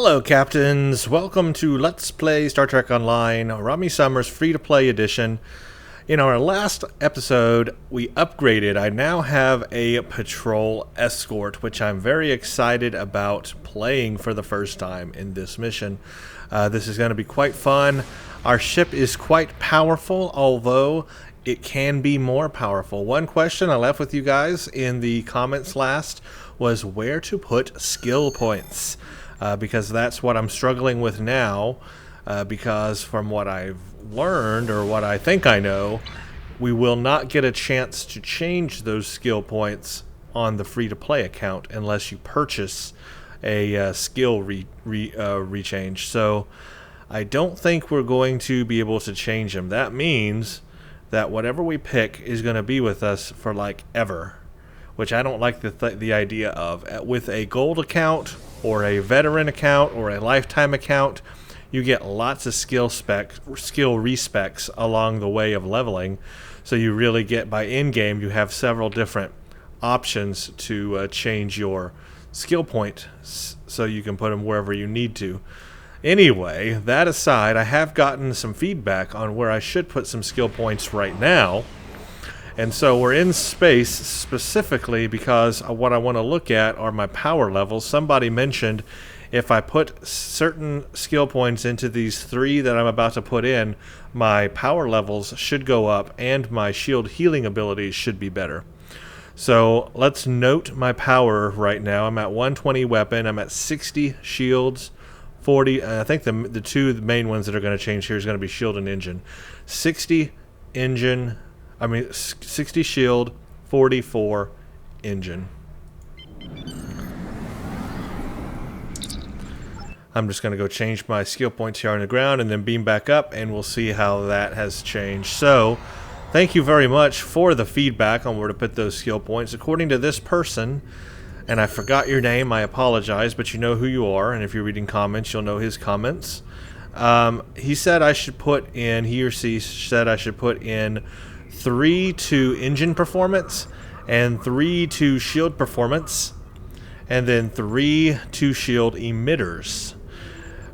Hello, Captains! Welcome to Let's Play Star Trek Online, Rami Summers Free-to-Play Edition. In our last episode, we upgraded. I now have a patrol escort, which I'm very excited about playing for the first time in this mission. This is going to be quite fun. Our ship is quite powerful, although it can be more powerful. One question I left with you guys in the comments last was where to put skill points. Because that's what I'm struggling with now, because from what I've learned, or what I think I know, we will not get a chance to change those skill points on the free-to-play account unless you purchase a skill rechange. So I don't think we're going to be able to change them. That means that whatever we pick is going to be with us for like ever, which I don't like the idea of. With a gold account, or a veteran account, or a lifetime account, you get lots of skill respecs along the way of leveling. So you really get, by in-game, you have several different options to change your skill point, so you can put them wherever you need to. Anyway, that aside, I have gotten some feedback on where I should put some skill points right now. And so we're in space specifically because what I want to look at are my power levels. Somebody mentioned if I put certain skill points into these three that I'm about to put in, my power levels should go up and my shield healing abilities should be better. So let's note my power right now. I'm at 120 weapon, I'm at 60 shields, 40, and I think the two main ones that are going to change here is going to be shield and engine. 60 shield, 44 engine. I'm just going to go change my skill points here on the ground and then beam back up, and we'll see how that has changed. So, thank you very much for the feedback on where to put those skill points. According to this person, and I forgot your name, I apologize, but you know who you are, and if you're reading comments, you'll know his comments. He said I should put in, he or she said I should put in 3 to engine performance, and 3 to shield performance, and then 3 to shield emitters.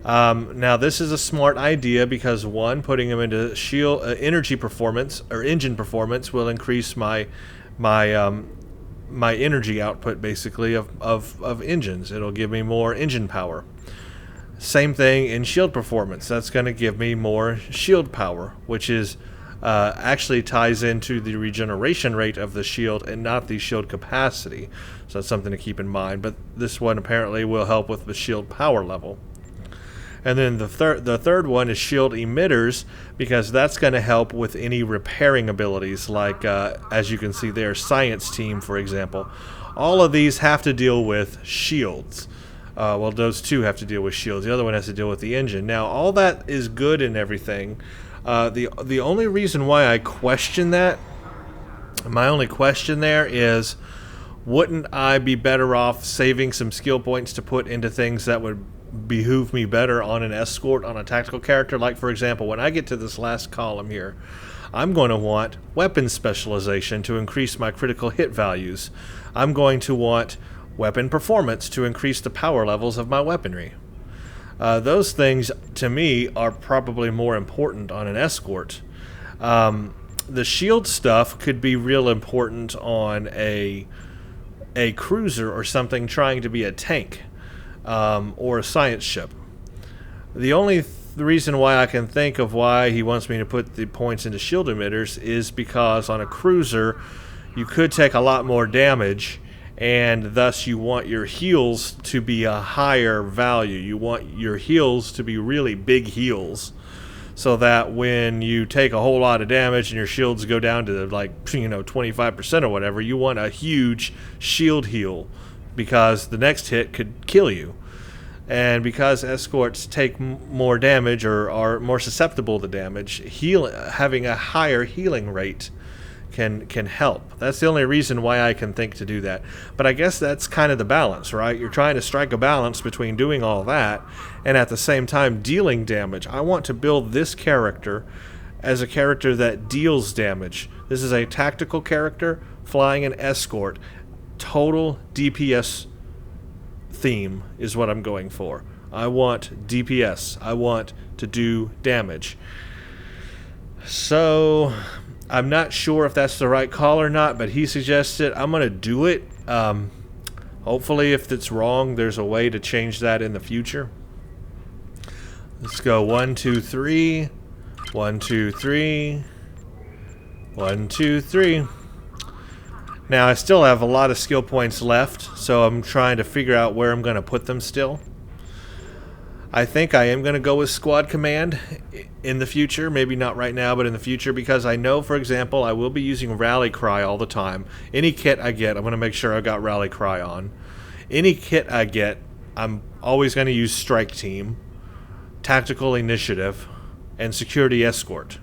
Now this is a smart idea because one, putting them into shield energy performance or engine performance will increase my energy output basically of engines. It'll give me more engine power. Same thing in shield performance. That's going to give me more shield power, which is actually ties into the regeneration rate of the shield and not the shield capacity. So that's something to keep in mind. But this one apparently will help with the shield power level. And then the third one is shield emitters, because that's going to help with any repairing abilities, like as you can see there, science team, for example. All of these have to deal with shields. Well, those two have to deal with shields. The other one has to deal with the engine. Now, all that is good and everything. The only reason why I question that, my only question there is, wouldn't I be better off saving some skill points to put into things that would behoove me better on an escort, on a tactical character? Like, for example, when I get to this last column here, I'm going to want weapon specialization to increase my critical hit values. I'm going to want weapon performance to increase the power levels of my weaponry. Those things, to me, are probably more important on an escort. The shield stuff could be real important on a cruiser or something trying to be a tank, or a science ship. The only reason why I can think of why he wants me to put the points into shield emitters is because on a cruiser, you could take a lot more damage, and thus you want your heals to be a higher value. You want your heals to be really big heals, so that when you take a whole lot of damage and your shields go down to like 25% or whatever, you want a huge shield heal, because the next hit could kill you. And because escorts take more damage, or are more susceptible to damage, having a higher healing rate can help. That's the only reason why I can think to do that. But I guess that's kind of the balance, right? You're trying to strike a balance between doing all that and at the same time dealing damage. I want to build this character as a character that deals damage. This is a tactical character flying an escort. Total DPS theme is what I'm going for. I want DPS. I want to do damage. So I'm not sure if that's the right call or not, but he suggests it. I'm going to do it. Hopefully, if it's wrong, there's a way to change that in the future. Let's go 1, 2, 3. 1, 2, 3. 1, 2, 3. Now, I still have a lot of skill points left, so I'm trying to figure out where I'm going to put them still. I think I am going to go with Squad Command in the future. Maybe not right now, but in the future, because I know, for example, I will be using Rally Cry all the time. Any kit I get, I'm going to make sure I've got Rally Cry on. Any kit I get, I'm always going to use Strike Team, Tactical Initiative, and Security Escort.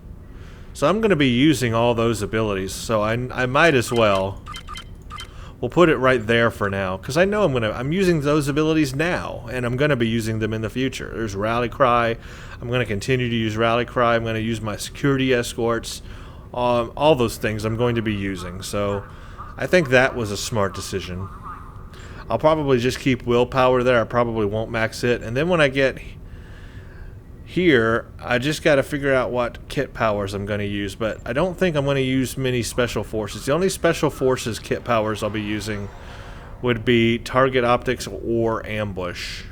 So I'm going to be using all those abilities, so I might as well. We'll put it right there for now, because I know I'm using those abilities now, and I'm going to be using them in the future. There's Rally Cry. I'm going to continue to use Rally Cry. I'm going to use my Security Escorts. All those things I'm going to be using. So I think that was a smart decision. I'll probably just keep Willpower there. I probably won't max it. And then when I get here, I just got to figure out what kit powers I'm going to use, but I don't think I'm going to use many special forces. The only special forces kit powers I'll be using would be Target Optics or Ambush.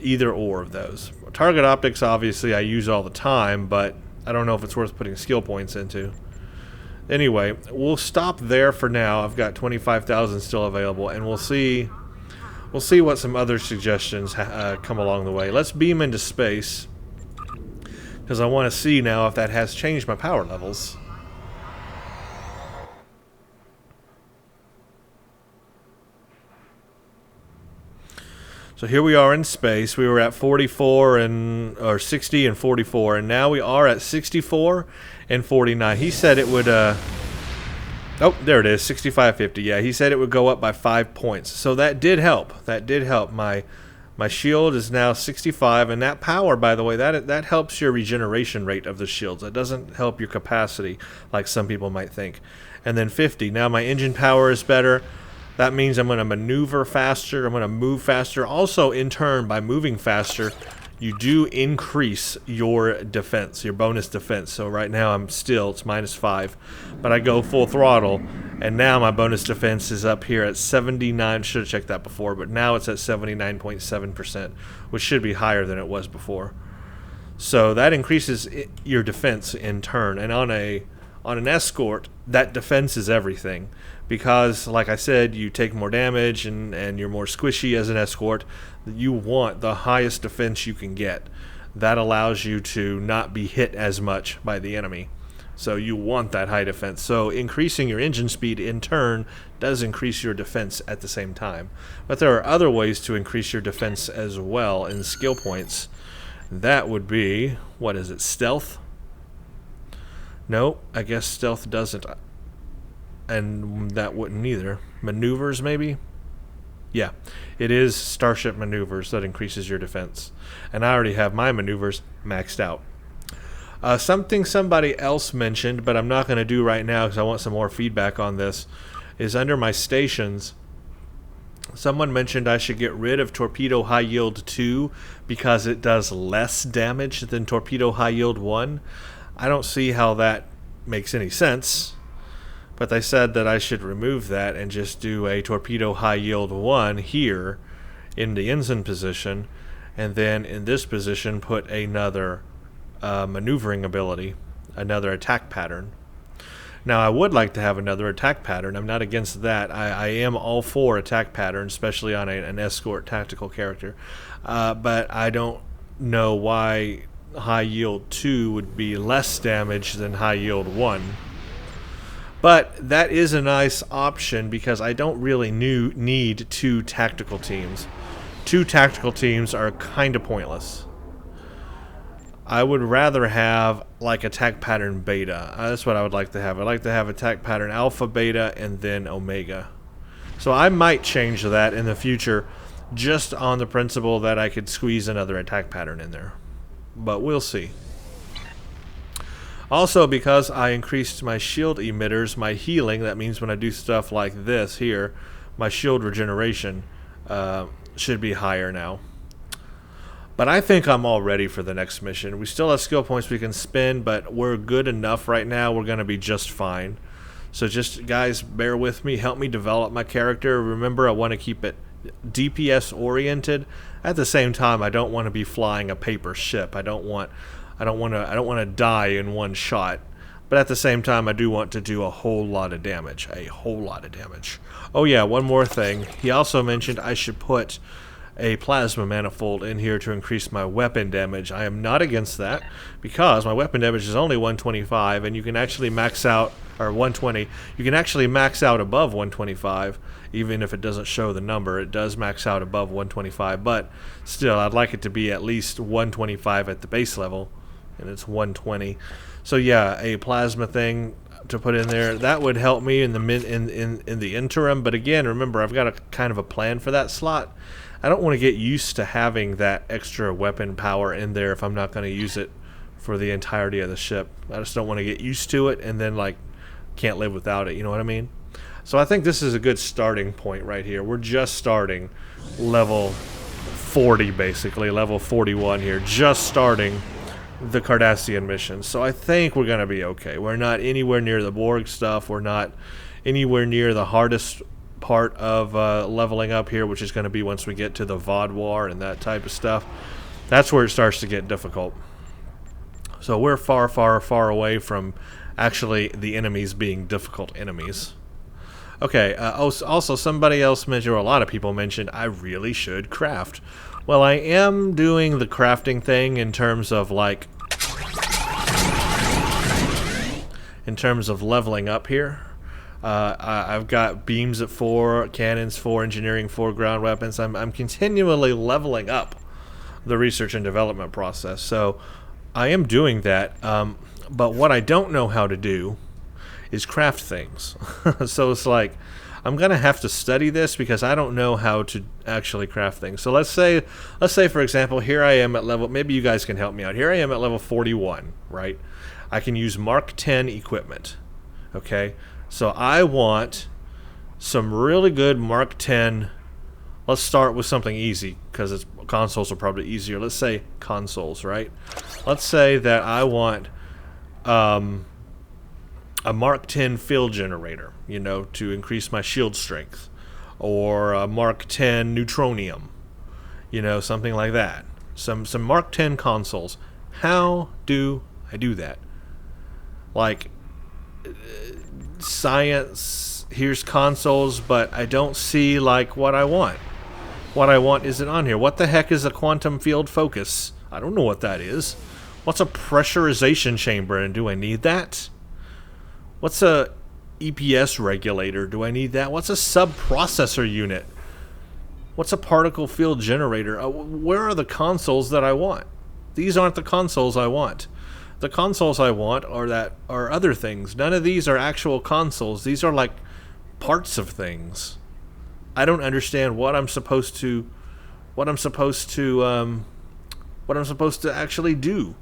Either or of those. Target Optics, obviously, I use all the time, but I don't know if it's worth putting skill points into. Anyway, we'll stop there for now. I've got 25,000 still available, and we'll see what some other suggestions come along the way. Let's beam into space, because I want to see now if that has changed my power levels. So here we are in space. We were at 44 or 60 and 44, and now we are at 64 and 49. He said it would oh, there it is, 6550. Yeah, he said it would go up by 5 points. So that did help. That did help. My shield is now 65, and that power, by the way, that helps your regeneration rate of the shields. That doesn't help your capacity like some people might think. And then 50. Now my engine power is better. That means I'm going to maneuver faster. I'm going to move faster. Also, in turn, by moving faster, you do increase your defense, your bonus defense. So right now it's -5, but I go full throttle, and now my bonus defense is up here at 79. Should have checked that before, but now it's at 79.7%, which should be higher than it was before. So that increases your defense in turn, and on an escort, that defense is everything. Because, like I said, you take more damage and you're more squishy as an escort. You want the highest defense you can get. That allows you to not be hit as much by the enemy. So you want that high defense. So increasing your engine speed in turn does increase your defense at the same time. But there are other ways to increase your defense as well in skill points. That would be, what is it, stealth? No, I guess stealth doesn't. And that wouldn't either. Maneuvers, maybe? Yeah, it is Starship Maneuvers that increases your defense. And I already have my maneuvers maxed out. Something somebody else mentioned, but I'm not going to do right now because I want some more feedback on this, is under my stations. Someone mentioned I should get rid of Torpedo High Yield 2 because it does less damage than Torpedo High Yield 1. I don't see how that makes any sense. But they said that I should remove that and just do a Torpedo High Yield 1 here in the ensign position, and then in this position put another maneuvering ability, another attack pattern. Now I would like to have another attack pattern. I'm not against that. I am all for attack patterns, especially on an escort tactical character. But I don't know why High Yield 2 would be less damage than High Yield 1. But that is a nice option because I don't really need 2 tactical teams. 2 tactical teams are kind of pointless. I would rather have like attack pattern beta. That's what I would like to have. I'd like to have attack pattern alpha, beta, and then omega. So I might change that in the future just on the principle that I could squeeze another attack pattern in there. But we'll see. Also, because I increased my shield emitters, my healing, that means when I do stuff like this here, my shield regeneration should be higher now. But I think I'm all ready for the next mission. We still have skill points we can spend, but we're good enough right now. We're going to be just fine. So just, guys, bear with me. Help me develop my character. Remember, I want to keep it DPS oriented. At the same time, I don't want to be flying a paper ship. I don't want to die in one shot. But at the same time, I do want to do a whole lot of damage. A whole lot of damage. Oh yeah, one more thing. He also mentioned I should put a plasma manifold in here to increase my weapon damage. I am not against that, because my weapon damage is only 125, and you can actually max out, or 120, you can actually max out above 125, even if it doesn't show the number. It does max out above 125, but still, I'd like it to be at least 125 at the base level, and it's 120. So yeah, a plasma thing to put in there, that would help me in the interim. But again, remember, I've got a kind of a plan for that slot. I don't want to get used to having that extra weapon power in there if I'm not going to use it for the entirety of the ship. I just don't want to get used to it and then like can't live without it, you know what I mean? So I think this is a good starting point right here. We're just starting level 40 basically, level 41 here, just starting the Cardassian mission. So I think we're going to be okay. We're not anywhere near the Borg stuff. We're not anywhere near the hardest part of leveling up here, which is going to be once we get to the VOD war and that type of stuff. That's where it starts to get difficult. So we're far, far, far away from actually the enemies being difficult enemies. Okay, also somebody else mentioned, or a lot of people mentioned, I really should craft. Well, I am doing the crafting thing in terms of like, in terms of leveling up here. I've got beams at 4, cannons 4, engineering 4, ground weapons. I'm continually leveling up the research and development process. So I am doing that. But what I don't know how to do is craft things. So it's like, I'm going to have to study this because I don't know how to actually craft things. So let's say for example, here I am at level, maybe you guys can help me out. Here I am at level 41, right? I can use Mark 10 equipment. Okay? So I want some really good Mark 10. Let's start with something easy because consoles are probably easier. Let's say consoles, right? Let's say that I want a Mark 10 field generator, you know, to increase my shield strength, or a Mark 10 neutronium, you know, something like that. Some Mark 10 consoles. How do I do that? Like, science, here's consoles, but I don't see like what I want. What I want isn't on here. What the heck is a quantum field focus? I don't know what that is. What's a pressurization chamber, and do I need that? What's a EPS regulator? Do I need that? What's a sub-processor unit? What's a particle field generator? Where are the consoles that I want? These aren't the consoles I want. The consoles I want are other things. None of these are actual consoles. These are like parts of things. I don't understand what I'm supposed to actually do.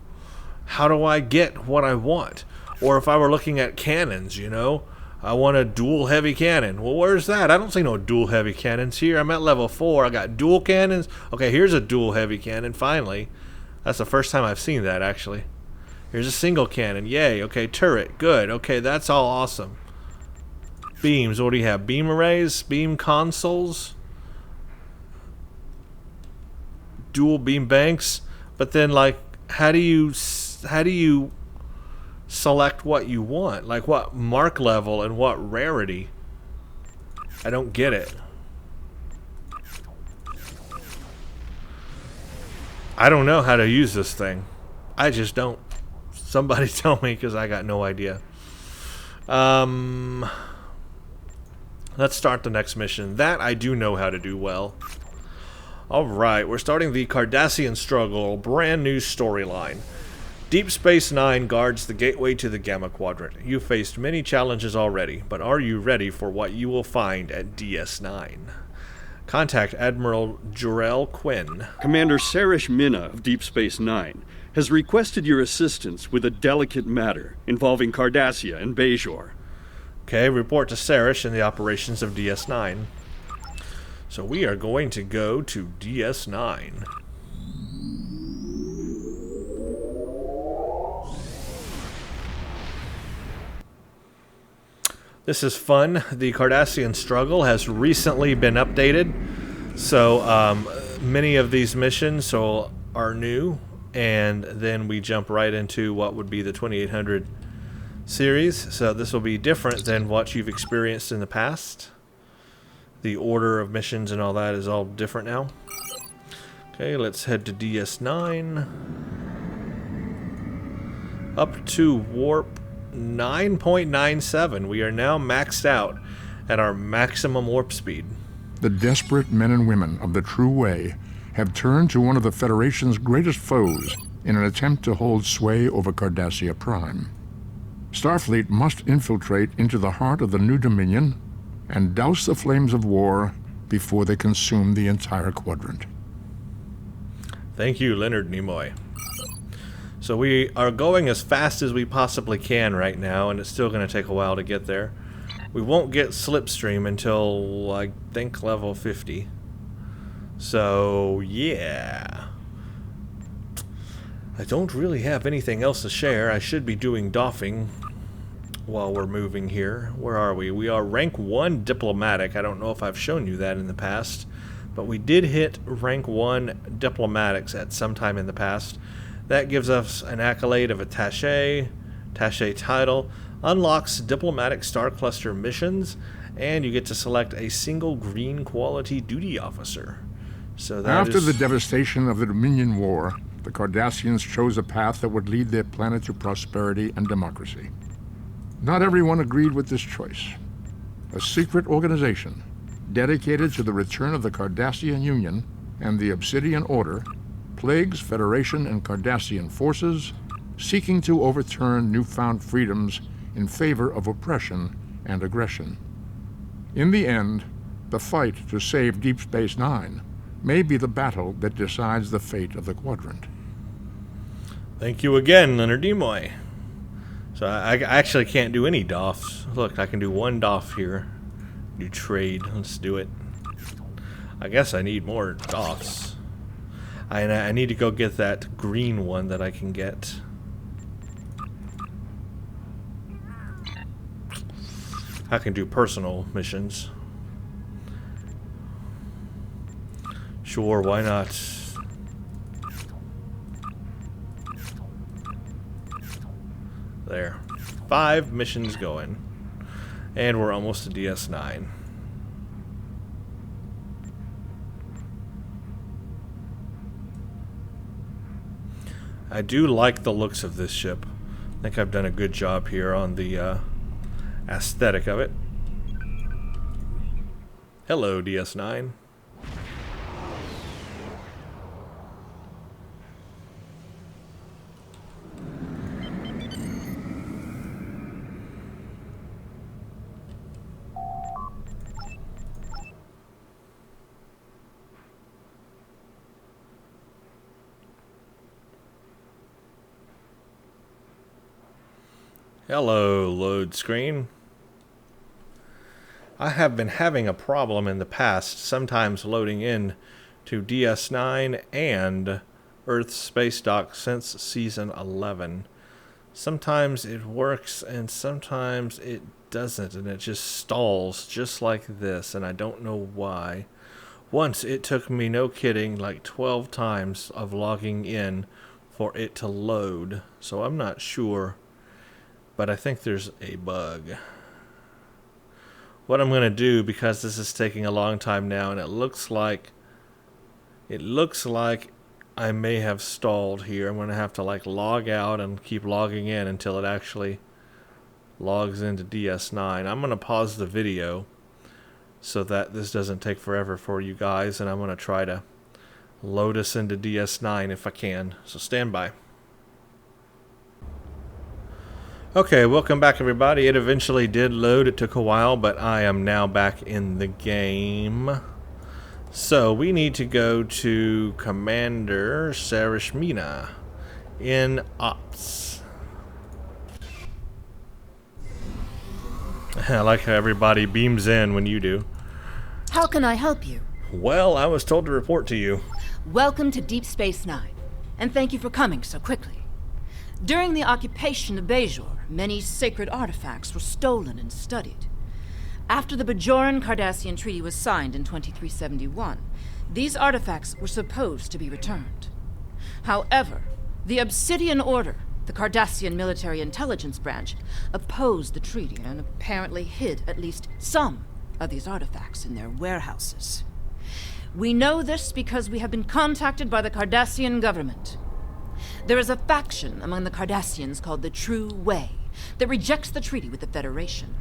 How do I get what I want? Or if I were looking at cannons, you know, I want a dual heavy cannon. Well, where's that? I don't see no dual heavy cannons here. I'm at level 4. I got dual cannons. Okay, here's a dual heavy cannon, finally. That's the first time I've seen that, actually. Here's a single cannon. Yay. Okay, turret. Good. Okay, that's all awesome. Beams. What do you have? Beam arrays? Beam consoles? Dual beam banks? But then, like, how do you select what you want? Like, what mark level and what rarity? I don't get it. I don't know how to use this thing. I just don't. Somebody tell me, because I got no idea. Let's start the next mission. That I do know how to do well. Alright, we're starting the Cardassian struggle, brand new storyline. Deep Space Nine guards the gateway to the Gamma Quadrant. You've faced many challenges already, but are you ready for what you will find at DS9? Contact Admiral Jor-El Quinn. Commander Sarish Minna of Deep Space Nine has requested your assistance with a delicate matter involving Cardassia and Bajor. Okay, report to Sarish in the operations of DS9. So we are going to go to DS9. This is fun. The Cardassian struggle has recently been updated, so many of these missions are new, and then we jump right into what would be the 2800 series. So this will be different than what you've experienced in the past. The order of missions and all that is all different now. Okay, let's head to DS9. Up to warp 9.97. We are now maxed out at our maximum warp speed. The desperate men and women of the True Way have turned to one of the Federation's greatest foes in an attempt to hold sway over Cardassia Prime. Starfleet must infiltrate into the heart of the New Dominion and douse the flames of war before they consume the entire quadrant. Thank you, Leonard Nimoy. So we are going as fast as we possibly can right now, and it's still going to take a while to get there. We won't get Slipstream until, I think, level 50. So, yeah. I don't really have anything else to share. I should be doing doffing while we're moving here. Where are we? We are rank 1 diplomatic. I don't know if I've shown you that in the past, but we did hit rank 1 diplomatics at some time in the past. That gives us an accolade of attaché title, unlocks diplomatic star cluster missions, and you get to select a single green quality duty officer. So that After the devastation of the Dominion War, the Cardassians chose a path that would lead their planet to prosperity and democracy. Not everyone agreed with this choice. A secret organization dedicated to the return of the Cardassian Union and the Obsidian Order plagues Federation and Cardassian forces, seeking to overturn newfound freedoms in favor of oppression and aggression. In the end, the fight to save Deep Space Nine may be the battle that decides the fate of the quadrant. Thank you again, Leonard Nimoy. So I actually can't do any doffs. Look, I can do one doff here. Do trade. Let's do it. I guess I need more doffs. I need to go get that green one that I can get. I can do personal missions. Sure, why not? There. 5 missions going. And we're almost to DS9. I do like the looks of this ship. I think I've done a good job here on the aesthetic of it. Hello, DS9. Hello, load screen. I have been having a problem in the past, sometimes loading in to DS9 and Earth Space Dock since Season 11. Sometimes it works and sometimes it doesn't, and it just stalls just like this, and I don't know why. Once it took me, no kidding, like 12 times of logging in for it to load, so I'm not sure. But I think there's a bug. What I'm going to do, because this is taking a long time now, and it looks like I may have stalled here. I'm going to have to like log out and keep logging in until it actually logs into DS9. I'm going to pause the video so that this doesn't take forever for you guys, and I'm going to try to load us into DS9 if I can. So stand by. Okay, welcome back everybody. It eventually did load. It took a while, but I am now back in the game. So we need to go to Commander Sarashmina in Ops. I like how everybody beams in when you do. How can I help you? Well, I was told to report to you. Welcome to Deep Space Nine, and thank you for coming so quickly. During the occupation of Bajor, many sacred artifacts were stolen and studied. After the Bajoran-Cardassian Treaty was signed in 2371, these artifacts were supposed to be returned. However, the Obsidian Order, the Cardassian military intelligence branch, opposed the treaty and apparently hid at least some of these artifacts in their warehouses. We know this because we have been contacted by the Cardassian government. There is a faction among the Cardassians called the True Way that rejects the treaty with the Federation.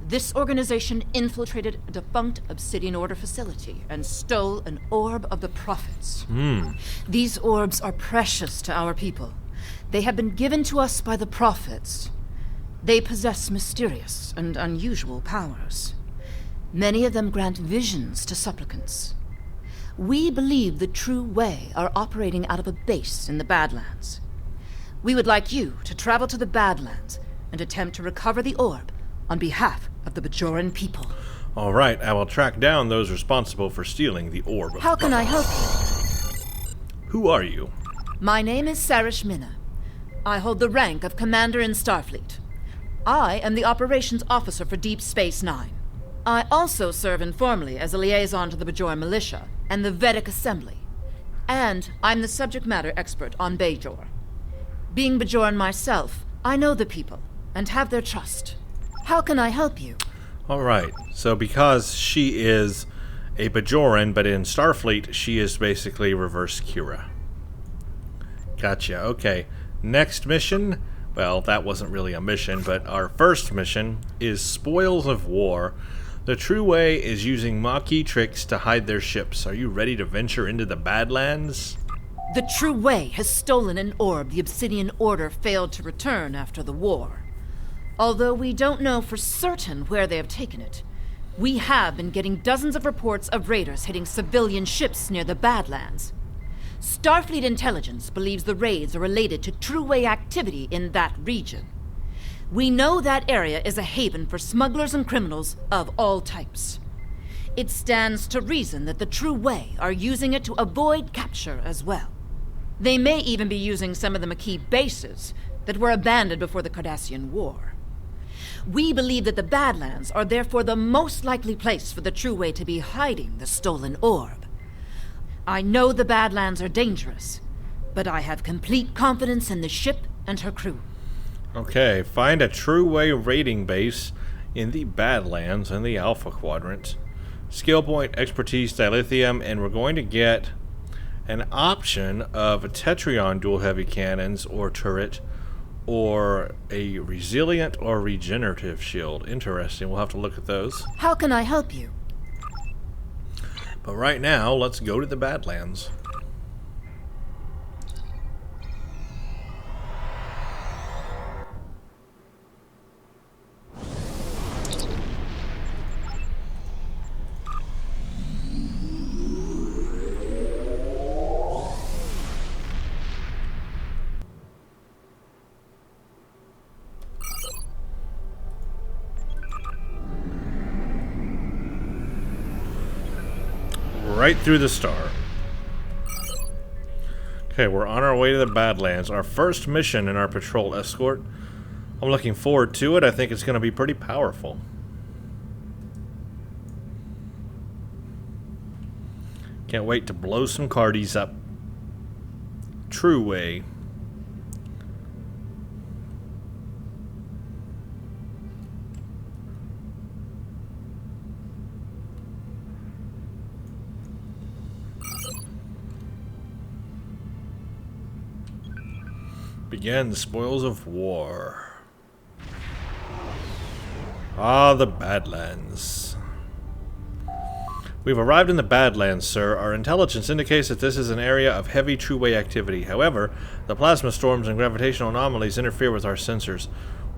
This organization infiltrated a defunct Obsidian Order facility and stole an orb of the prophets. These orbs are precious to our people. They have been given to us by the prophets. They possess mysterious and unusual powers. Many of them grant visions to supplicants. We believe the True Way are operating out of a base in the Badlands. We would like you to travel to the Badlands and attempt to recover the orb on behalf of the Bajoran people. All right, I will track down those responsible for stealing the orb. How can I help you? Who are you? My name is Sarish Minna. I hold the rank of Commander in Starfleet. I am the Operations Officer for Deep Space Nine. I also serve informally as a liaison to the Bajoran Militia and the Vedic Assembly. And I'm the subject matter expert on Bajor. Being Bajoran myself, I know the people and have their trust. How can I help you? All right, so because she is a Bajoran, but in Starfleet, she is basically reverse Kira. Gotcha, okay. Next mission, well, that wasn't really a mission, but our first mission is Spoils of War. The True Way is using Maquis tricks to hide their ships. Are you ready to venture into the Badlands? The True Way has stolen an orb the Obsidian Order failed to return after the war. Although we don't know for certain where they have taken it, we have been getting dozens of reports of raiders hitting civilian ships near the Badlands. Starfleet intelligence believes the raids are related to True Way activity in that region. We know that area is a haven for smugglers and criminals of all types. It stands to reason that the True Way are using it to avoid capture as well. They may even be using some of the Maquis bases that were abandoned before the Cardassian War. We believe that the Badlands are therefore the most likely place for the True Way to be hiding the stolen orb. I know the Badlands are dangerous, but I have complete confidence in the ship and her crew. Okay, find a True Way raiding base in the Badlands in the Alpha Quadrant. Skill point, expertise, dilithium, and we're going to get an option of a Tetrion dual heavy cannons or turret, or a resilient or regenerative shield. Interesting. We'll have to look at those. How can I help you? But right now, let's go to the Badlands. Right through the star. Okay, we're on our way to the Badlands. Our first mission in our patrol escort. I'm looking forward to it. I think it's going to be pretty powerful. Can't wait to blow some Cardies up. True Way. Begin the Spoils of War. Ah, the Badlands. We've arrived in the Badlands, sir. Our intelligence indicates that this is an area of heavy True Way activity. However, the plasma storms and gravitational anomalies interfere with our sensors.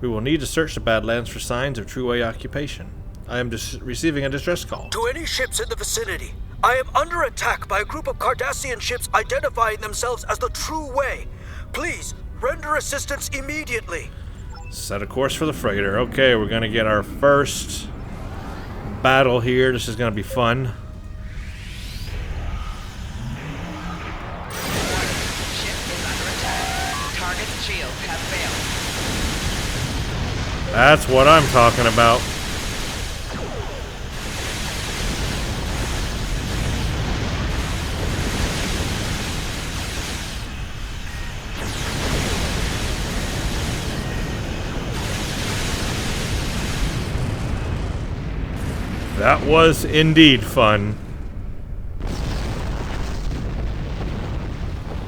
We will need to search the Badlands for signs of True Way occupation. I am receiving a distress call. To any ships in the vicinity, I am under attack by a group of Cardassian ships identifying themselves as the True Way. Please, render assistance immediately. Set a course for the freighter. Okay, we're going to get our first battle here. This is going to be fun. Ship is under attack. Target shields have failed. That's what I'm talking about. That was indeed fun.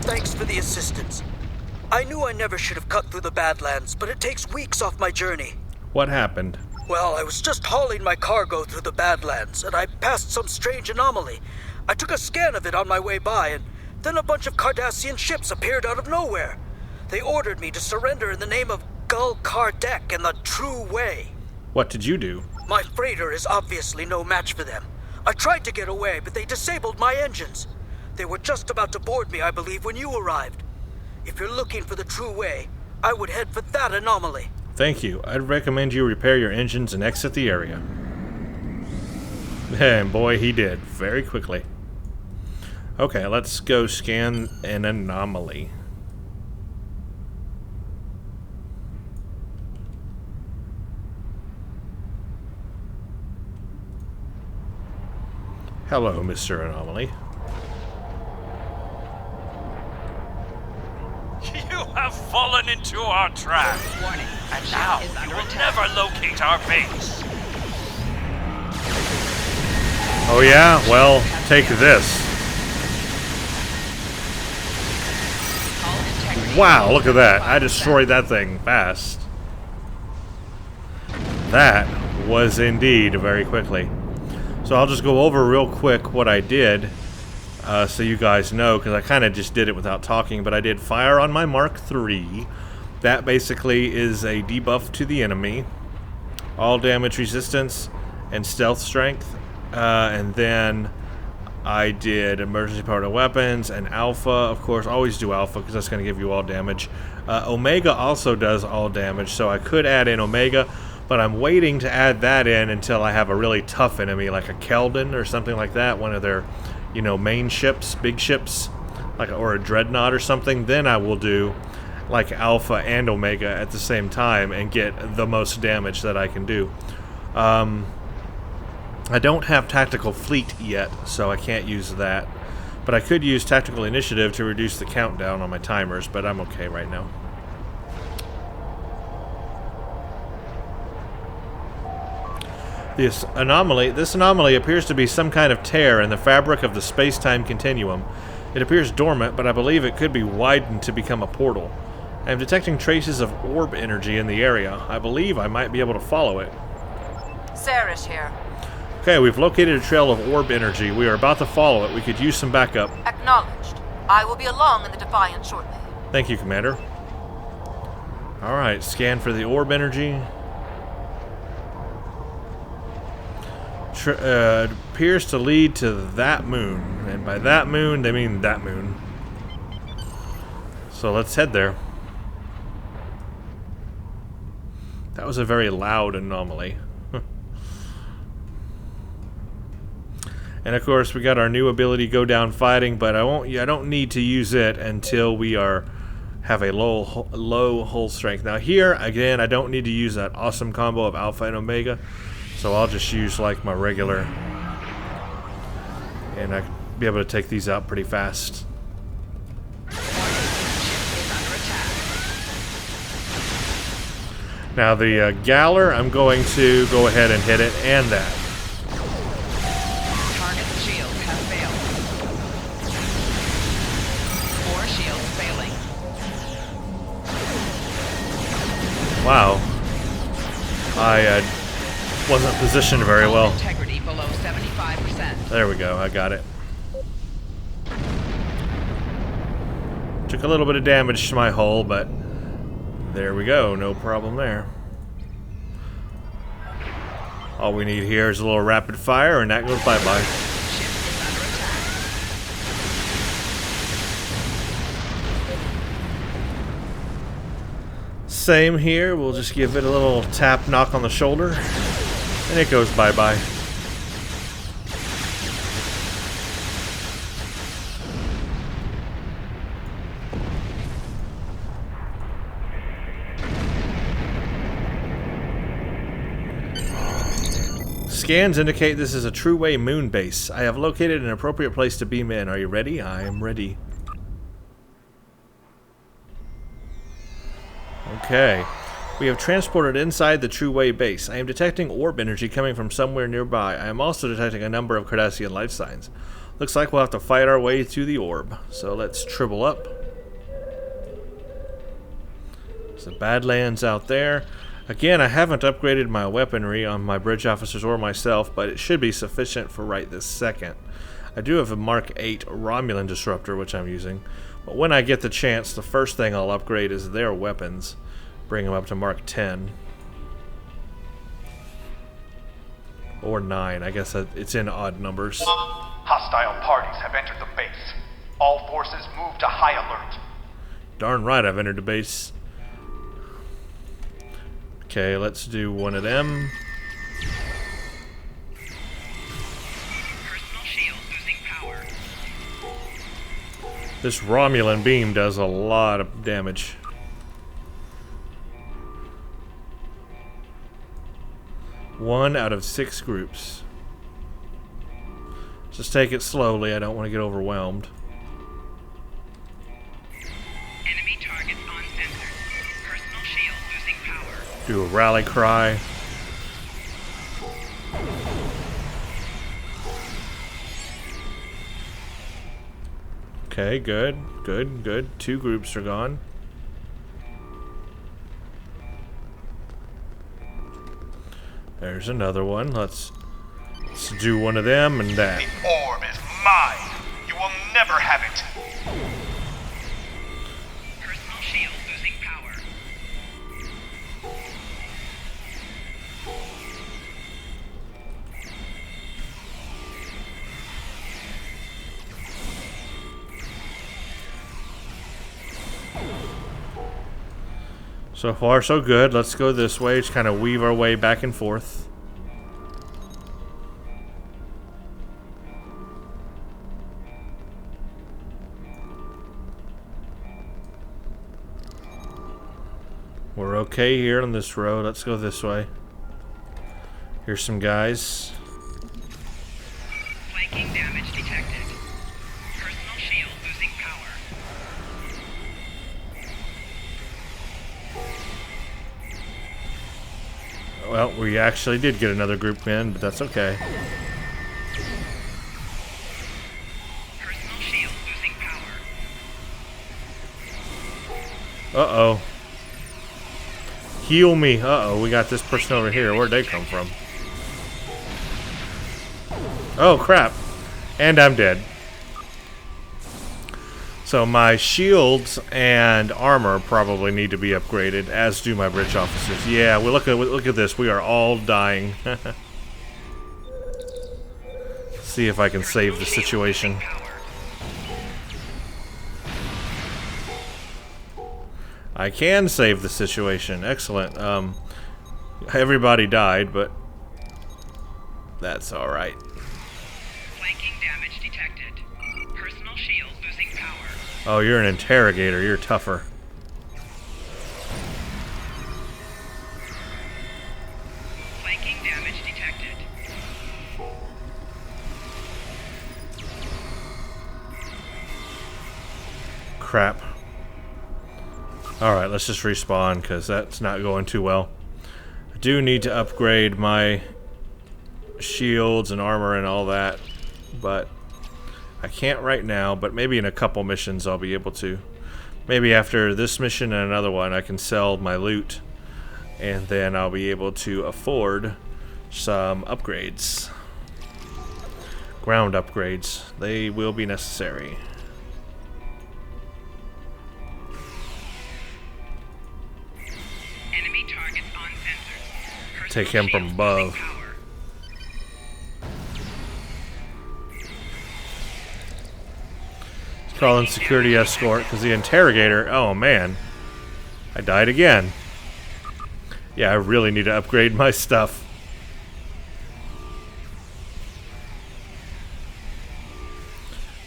Thanks for the assistance. I knew I never should have cut through the Badlands, but it takes weeks off my journey. What happened? Well, I was just hauling my cargo through the Badlands, and I passed some strange anomaly. I took a scan of it on my way by, and then a bunch of Cardassian ships appeared out of nowhere. They ordered me to surrender in the name of Gul Kardec and the True Way. What did you do? My freighter is obviously no match for them. I tried to get away, but they disabled my engines. They were just about to board me, I believe, when you arrived. If you're looking for the True Way, I would head for that anomaly. Thank you. I'd recommend you repair your engines and exit the area. And boy, he did. Very quickly. Okay, let's go scan an anomaly. Hello, Mr. Anomaly. You have fallen into our trap. Warning. And now Ship is you under will attack. never locate our base. Oh yeah? Well, take this. Hull integrity. Wow, look at that. I destroyed that thing fast. That was indeed very quickly. So I'll just go over real quick what I did, so you guys know, because I kind of just did it without talking, but I did fire on my Mark III. That basically is a debuff to the enemy, all damage resistance, and stealth strength. And then I did emergency power to weapons and alpha. Of course, always do alpha because that's going to give you all damage. Omega also does all damage, so I could add in Omega, but I'm waiting to add that in until I have a really tough enemy like a Keldon or something like that, one of their, you know, main ships, big ships, like, or a Dreadnought or something. Then I will do like Alpha and Omega at the same time and get the most damage that I can do. I don't have Tactical Fleet yet, so I can't use that. But I could use Tactical Initiative to reduce the countdown on my timers, but I'm okay right now. This anomaly appears to be some kind of tear in the fabric of the space-time continuum. It appears dormant, but I believe it could be widened to become a portal. I am detecting traces of orb energy in the area. I believe I might be able to follow it. Sarish here. Okay, we've located a trail of orb energy. We are about to follow it. We could use some backup. Acknowledged. I will be along in the Defiant shortly. Thank you, Commander. Alright, scan for the orb energy. It appears to lead to that moon. And by that moon, they mean that moon. So let's head there. That was a very loud anomaly. And of course, we got our new ability, Go Down Fighting, but I don't need to use it until we have a low hull strength. Now here, again, I don't need to use that awesome combo of Alpha and Omega, so I'll just use like my regular, and I be able to take these out pretty fast. Ship is under attack. Now the Galler, I'm going to go ahead and hit it, and that. Target's shields have failed. 4 shields failing. Wow. I wasn't positioned very Hull well. integrity below 75%. There we go, I got it. Took a little bit of damage to my hull, but there we go, no problem there. All we need here is a little rapid fire, and that goes bye-bye. Ship is under attack. Same here, we'll just give it a little tap knock on the shoulder, and it goes bye-bye. Scans indicate this is a True Way moon base. I have located an appropriate place to beam in. Are you ready? I am ready. Okay. We have transported inside the True Way base. I am detecting orb energy coming from somewhere nearby. I am also detecting a number of Cardassian life signs. Looks like we'll have to fight our way to the orb. So let's triple up. There's the Badlands out there. Again, I haven't upgraded my weaponry on my bridge officers or myself, but it should be sufficient for right this second. I do have a Mark 8 Romulan disruptor, which I'm using. But when I get the chance, the first thing I'll upgrade is their weapons. Bring them up to Mark 10. Or 9. I guess it's in odd numbers. Hostile parties have entered the base. All forces move to high alert. Darn right I've entered the base. Okay, let's do one of them. Personal shield losing power. This Romulan beam does a lot of damage. One out of 6 groups. Just take it slowly, I don't want to get overwhelmed. Enemy targets on sensor. Personal shield losing power. Do a rally cry. Okay, good, good, good. 2 groups are gone. There's another one. Let's do one of them and that. The orb is mine. You will never have it. Personal shield losing power. So far, so good. Let's go this way. Just kind of weave our way back and forth. We're okay here on this road. Let's go this way. Here's some guys. Flanking damage detected. Personal shield losing power. Well, we actually did get another group in, but that's okay. Personal shield losing power. Uh-oh. Heal me. Uh-oh, we got this person over here. Where'd they come from? Oh, crap. And I'm dead. So my shields and armor probably need to be upgraded, as do my bridge officers. Yeah, well, look at this. We are all dying. See if I can save the situation. I can save the situation. Excellent. Everybody died, but that's all right. Flanking damage detected. Personal shield losing power. Oh, you're an interrogator. You're tougher. Flanking damage detected. Crap. Alright, let's just respawn, because that's not going too well. I do need to upgrade my shields and armor and all that, but I can't right now, but maybe in a couple missions I'll be able to. Maybe after this mission and another one I can sell my loot, and then I'll be able to afford some upgrades. Ground upgrades. They will be necessary. Enemy targets on sensors. Personal Take him from shield above. losing power. Call in security escort, because the interrogator... Oh, man. I died again. Yeah, I really need to upgrade my stuff.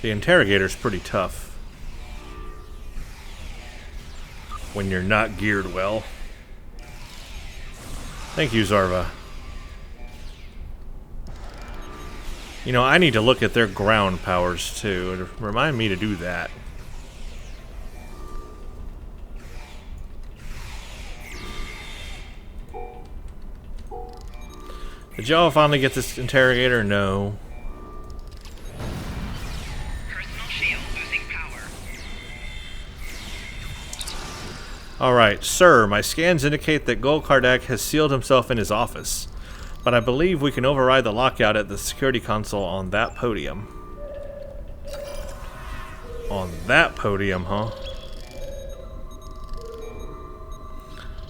The interrogator's pretty tough. When you're not geared well. Thank you, Zarva. You know, I need to look at their ground powers, too. Remind me to do that. Did y'all finally get this interrogator? No. Personal shield losing power. Alright, sir, my scans indicate that Gul Kardak has sealed himself in his office. But I believe we can override the lockout at the security console on that podium. On that podium, huh?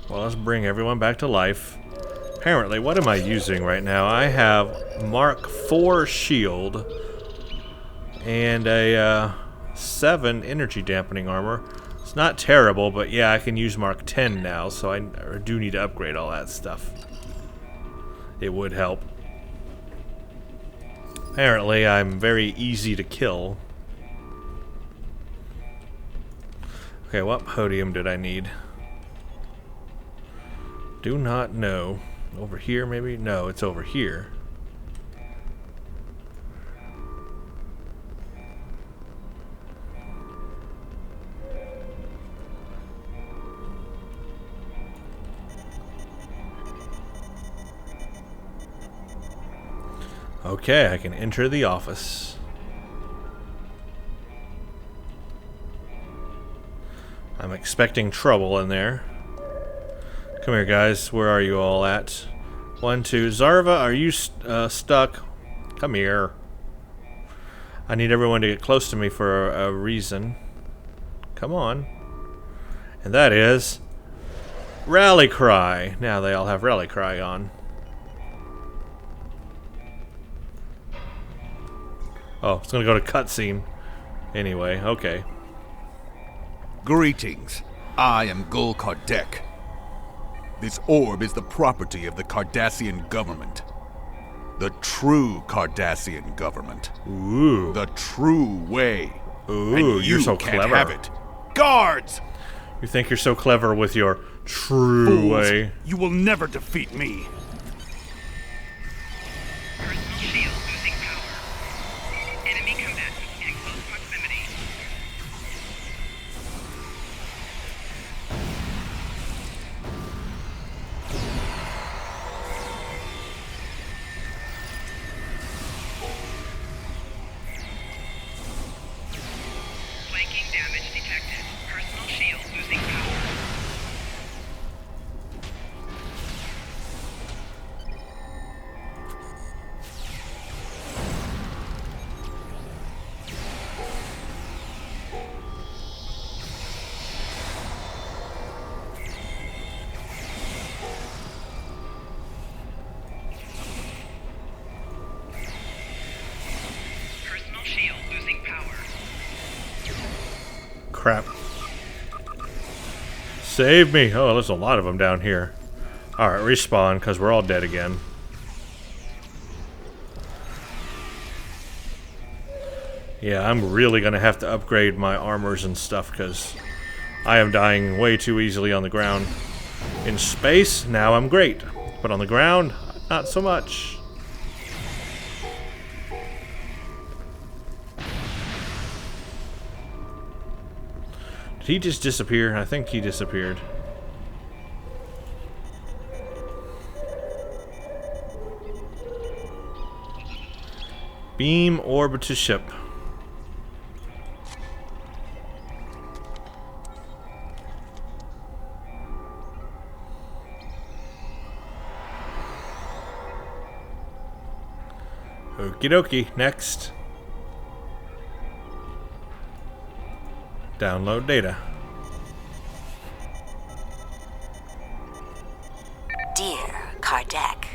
Well, let's bring everyone back to life. Apparently, what am I using right now? I have Mark IV shield and a 7 energy dampening armor. It's not terrible, but yeah, I can use Mark 10 now, so I do need to upgrade all that stuff. It would help. Apparently, I'm very easy to kill. Okay, what podium did I need? Do not know. Over here, maybe? No, it's over here. Okay, I can enter the office. I'm expecting trouble in there. Come here, guys. Where are you all at? 1, 2. Zarva, are you stuck? Come here. I need everyone to get close to me for a reason. Come on. And that is Rally Cry. Now they all have Rally Cry on. Oh, it's gonna go to cutscene. Anyway, okay. Greetings. I am Gul Kardec. This orb is the property of the Cardassian government. The true Cardassian government. Ooh. The true way. Ooh, and you're so can't clever. have it. Guards! You think you're so clever with your true Fools, way. you will never defeat me. Personal shield losing power. Enemy combatants in close proximity. Flanking damage detected. Personal shield losing power. Personal shield losing power. Crap. Save me. Oh, there's a lot of them down here. Alright, respawn, because we're all dead again. Yeah, I'm really going to have to upgrade my armors and stuff, because I am dying way too easily on the ground. In space, now I'm great. But on the ground, not so much. Did he just disappear? I think he disappeared. Beam orbit to ship. Okie dokie, next. Download data. Dear Kardec,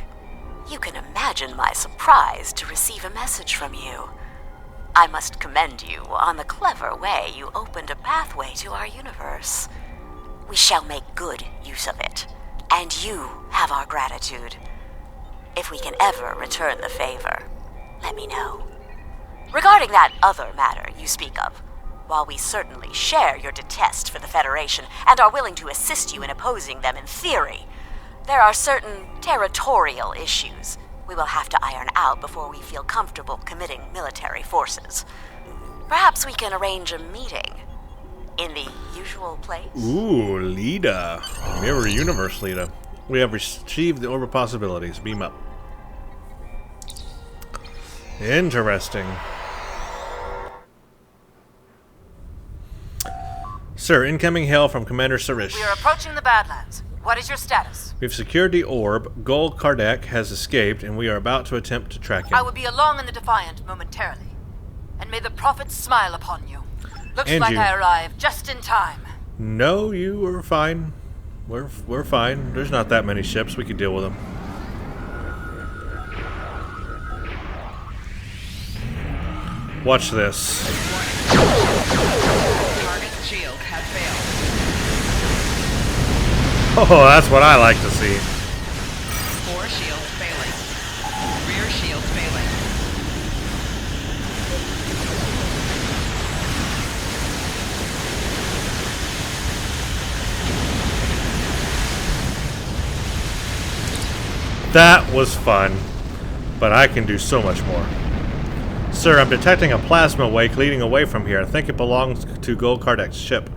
you can imagine my surprise to receive a message from you. I must commend you on the clever way you opened a pathway to our universe. We shall make good use of it, and you have our gratitude. If we can ever return the favor, let me know. Regarding that other matter you speak of, while we certainly share your detest for the Federation and are willing to assist you in opposing them in theory, there are certain territorial issues we will have to iron out before we feel comfortable committing military forces. Perhaps we can arrange a meeting in the usual place? Ooh, Lida. Mirror Universe Lida. We have received the Orb of Possibilities. Beam up. Interesting. Sir, incoming hail from Commander Sarish. We are approaching the Badlands. What is your status? We've secured the orb. Gul Kardec has escaped, and we are about to attempt to track him. I will be along in the Defiant momentarily. And may the prophets smile upon you. Looks And like you. I arrived just in time. No, you were fine. We're fine. There's not that many ships. We can deal with them. Watch this. Target's shield has failed. Oh, that's what I like to see. 4 shields failing. Rear shields failing. That was fun, but I can do so much more. Sir, I'm detecting a plasma wake leading away from here. I think it belongs to Gul Kardec's ship.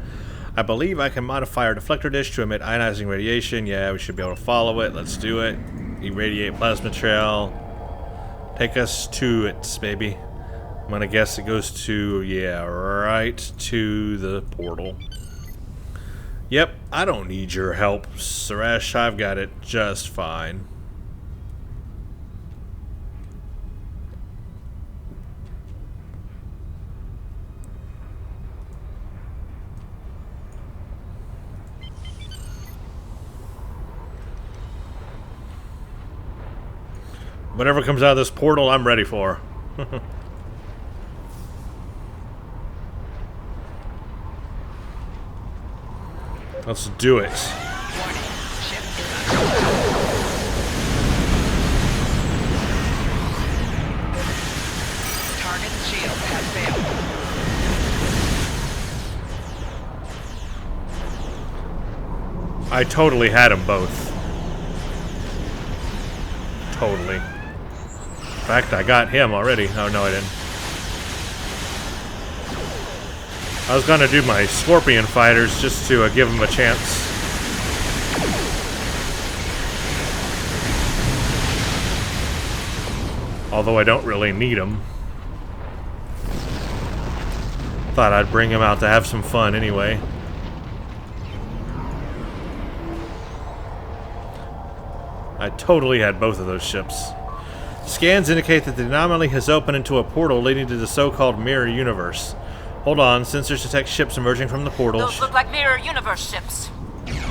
I believe I can modify our deflector dish to emit ionizing radiation. Yeah, we should be able to follow it. Let's do it. Irradiate plasma trail. Take us to it, baby. I'm gonna guess it goes to, yeah, right to the portal. Yep, I don't need your help, Suresh. I've got it just fine. Whatever comes out of this portal, I'm ready for. Let's do it. Warning. Ship is under attack. Target's shield has failed. I totally had them both. Totally. In fact, I got him already. Oh, no, I didn't. I was gonna do my Scorpion fighters just to give them a chance. Although I don't really need them. Thought I'd bring him out to have some fun anyway. I totally had both of those ships. Scans indicate that the anomaly has opened into a portal leading to the so-called mirror universe. Hold on, sensors detect ships emerging from the portal. Those look like mirror universe ships. Warning.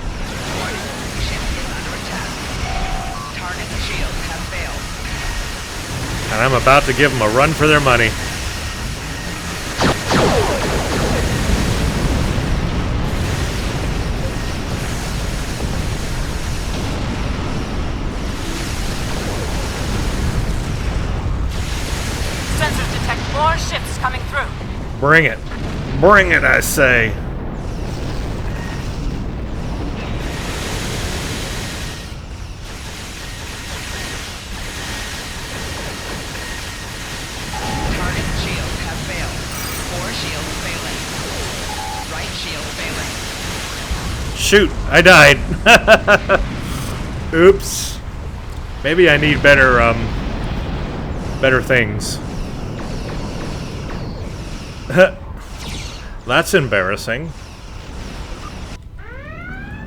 Ship is under attack. Target's shield has failed. And I'm about to give them a run for their money. Sensors detect more ships coming through. Bring it. Bring it, I say. Target's shield has failed. 4 shields failing. Right shield failing. Shoot, I died. Oops. Maybe I need better, better things. That's embarrassing.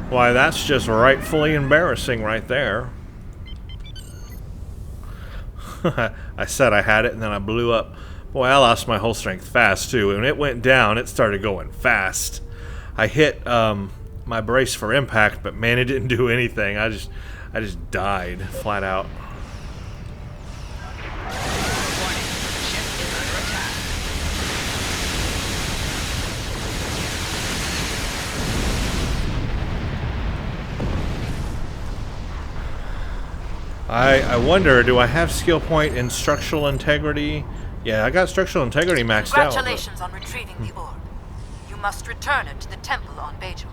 Why, that's just rightfully embarrassing right there. I said I had it and then I blew up. Boy, I lost my whole strength fast too. When it went down, it started going fast. I hit my brace for impact, but man, it didn't do anything. I just died flat out. Warning. Ship is under attack. I wonder, do I have skill point in structural integrity? Yeah, I got structural integrity maxed out. Congratulations on retrieving the orb. You must return it to the temple on Bajor.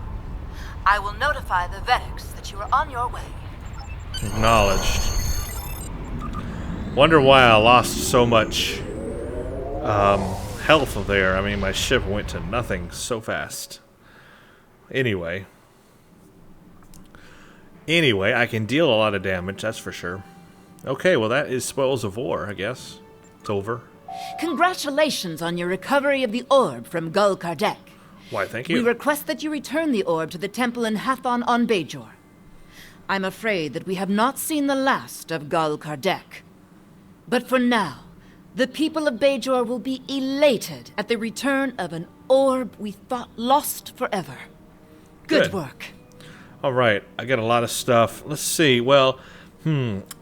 I will notify the Vedics that you are on your way. Acknowledged. Wonder why I lost so much health there. I mean, my ship went to nothing so fast. Anyway, I can deal a lot of damage, that's for sure. Okay, well that is Spoils of War, I guess. It's over. Congratulations on your recovery of the orb from Gul Kardec. Why, thank We you. request that you return the orb to the temple in Hathon on Bajor. I'm afraid that we have not seen the last of Gul Kardec. But for now, the people of Bajor will be elated at the return of an orb we thought lost forever. Good work. All right, I got a lot of stuff. Let's see. Well,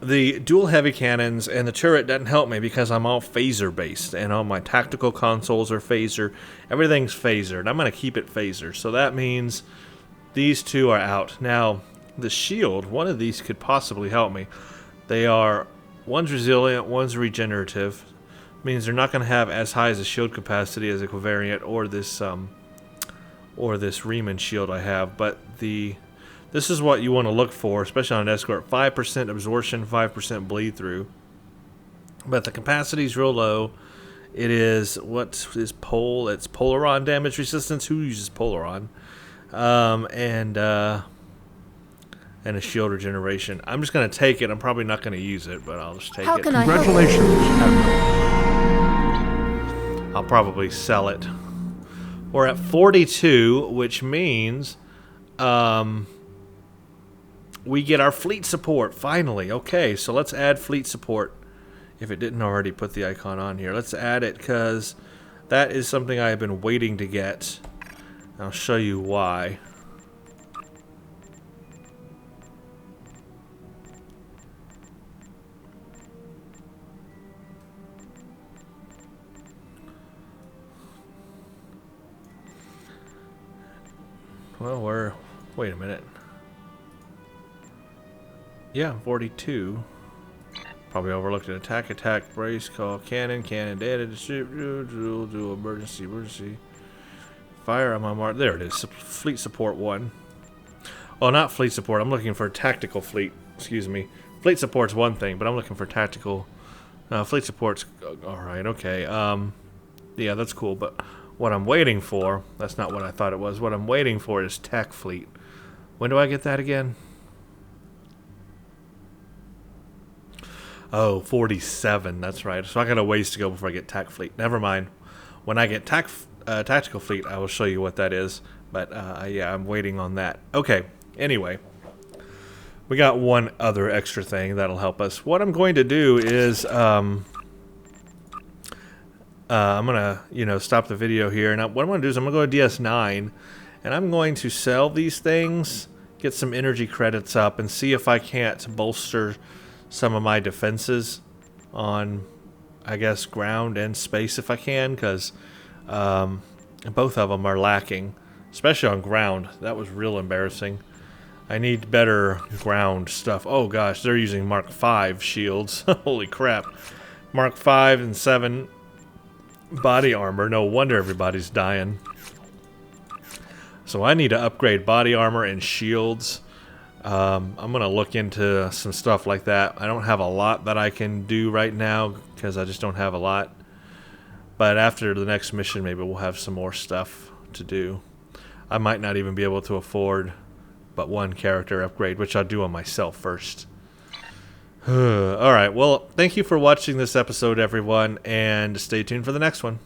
the dual heavy cannons and the turret doesn't help me because I'm all phaser based, and all my tactical consoles are phaser. Everything's phaser, and I'm going to keep it phaser. So that means these two are out. Now, the shield, one of these could possibly help me. They are, one's resilient, one's regenerative. Means they're not going to have as high as a shield capacity as a covariant or this Riemann shield I have, but this is what you want to look for, especially on an escort. 5% absorption, 5% bleed through. But the capacity is real low. It is, what is pole? It's Polaron damage resistance. Who uses Polaron? And a shield regeneration. I'm just going to take it. I'm probably not going to use it, but I'll just take How it. can I help? Congratulations, Admiral. I'll probably sell it. We're at 42, which means we get our fleet support, finally. Okay, so let's add fleet support. If it didn't already put the icon on here. Let's add it, because that is something I have been waiting to get. I'll show you why. Well, wait a minute. Yeah, 42. Probably overlooked an attack, brace, call, cannon, data, distribute, do emergency. Fire on my mark. There it is. Fleet support 1. Oh, not fleet support. I'm looking for tactical fleet. Excuse me. Fleet support's one thing, but I'm looking for tactical. Fleet support's alright, okay. Yeah, that's cool, but what I'm waiting for, that's not what I thought it was. What I'm waiting for is tech fleet. When do I get that again? Oh, 47, that's right. So I got a ways to go before I get tech fleet. Never mind. When I get tactical fleet, I will show you what that is. But yeah, I'm waiting on that. Okay, anyway. We got one other extra thing that'll help us. What I'm going to do is I'm gonna, stop the video here, and what I'm gonna do is I'm gonna go to DS9, and I'm going to sell these things, get some energy credits up, and see if I can't bolster some of my defenses on, I guess, ground and space if I can, because both of them are lacking, especially on ground. That was real embarrassing. I need better ground stuff. Oh gosh, they're using Mark V shields. Holy crap. Mark V and 7 body armor. No wonder everybody's dying. So I need to upgrade body armor and shields. I'm going to look into some stuff like that. I don't have a lot that I can do right now because I just don't have a lot. But after the next mission, maybe we'll have some more stuff to do. I might not even be able to afford but one character upgrade, which I'll do on myself first. Alright, well, thank you for watching this episode, everyone, and stay tuned for the next one.